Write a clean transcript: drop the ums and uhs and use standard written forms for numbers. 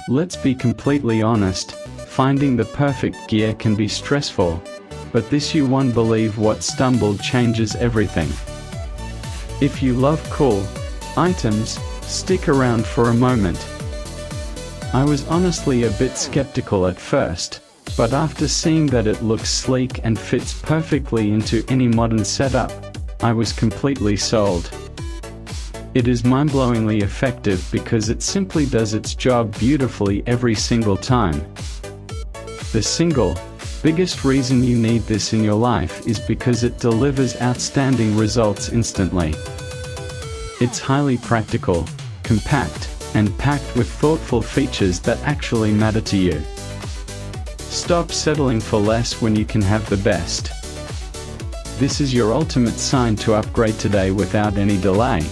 Let's be completely honest, finding the perfect gear can be stressful, but this you won't believe what stumbled changes everything. If you love cool items, stick around for a moment. I was honestly a bit skeptical at first, but after seeing that it looks sleek and fits perfectly into any modern setup, I was completely sold. It is mind-blowingly effective because it simply does its job beautifully every single time. The single biggest reason you need this in your life is because it delivers outstanding results instantly. It's highly practical, compact, and packed with thoughtful features that actually matter to you. Stop settling for less when you can have the best. This is your ultimate sign to upgrade today without any delay.